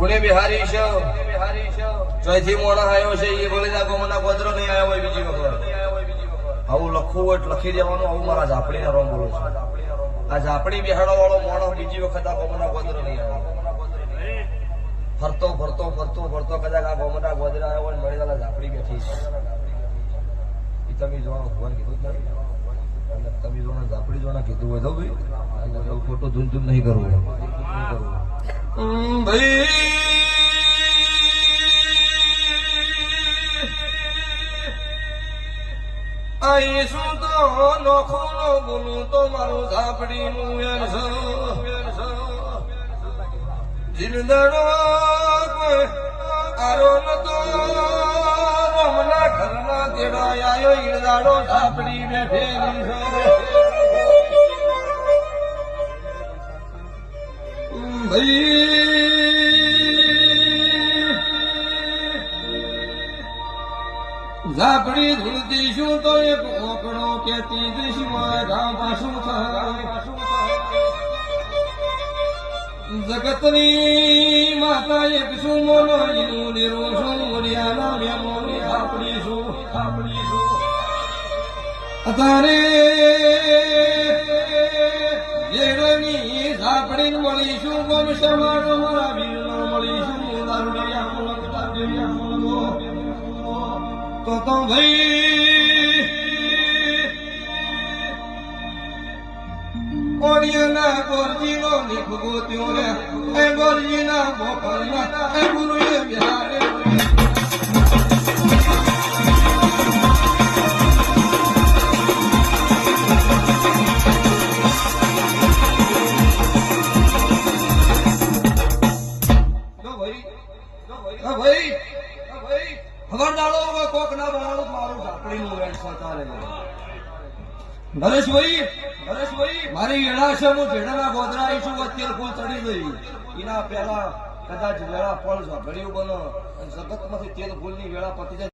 ગુણે બિહારી છે ચોથી મોણા આવ્યો છે એ બોલે જા ગોમના ગોદરો નહીં આવ્યો હોય બીજી વખત આવું લખવું હોય લખી દેવાનું આવું મારા ઝાપડીના રોમ બોલું છું આ ઝાપડી બિહાડો વાળો મોણો બીજી વખત આ ગોમના ગોદરો નહીં આવ્યો ફરતો ફરતો ફરતો ફરતો કદાચ આ ગોમના ગોદરા આવ્યો હોય મળી દાદા ઝાપડી બેઠી છે એ તમે જોવાનું ભગવાન કીધું જ નહીં તમે જોણા ઝાપડી જોણા કીધું હોય તો ભાઈ ખોટું ધૂન ધૂન નહીં કરવું ભાઈ અહીં શું તો નોખો નો બોલું તો મારું ઝાપડી નું જીલદડો કોઈ આરો નતો રમના ઘરના તેડા આયો ઈડદાડો ઝાપડી બેઠેલી છે ઝાપડી ધૂળતી શું તો એક ઓકડો કેતી દૃશ્યમાં ગામ પાછું જગતની માતા એક શું મોનો ઈનું નીરું શું મોરિયાના મેમોની ઝાપડી શું અત્યારે જેડની ઝાપડી મળીશું ગમ સમાડો મારા વીરનો મળીશું તો ભાઈ કોડિયાના ગોરજીનો નિખગો ત્યો રે એ ગોરજીના મોકલના એ ગુરુએ બિહારે ખબરદારો કોક ના બનાવું મારું ઝાપડીનું વેણ સતારે નરેશભાઈ મારી વેળા છે હું ભેડાના ગોદરા આવીશું અત્યારે ફૂલ ચડી ગઈ એના પહેલા કદાચ વેળા ફળ ઝઘડ્યું બનો જગતમાંથી તેલ ફૂલની વેળા પતી જાય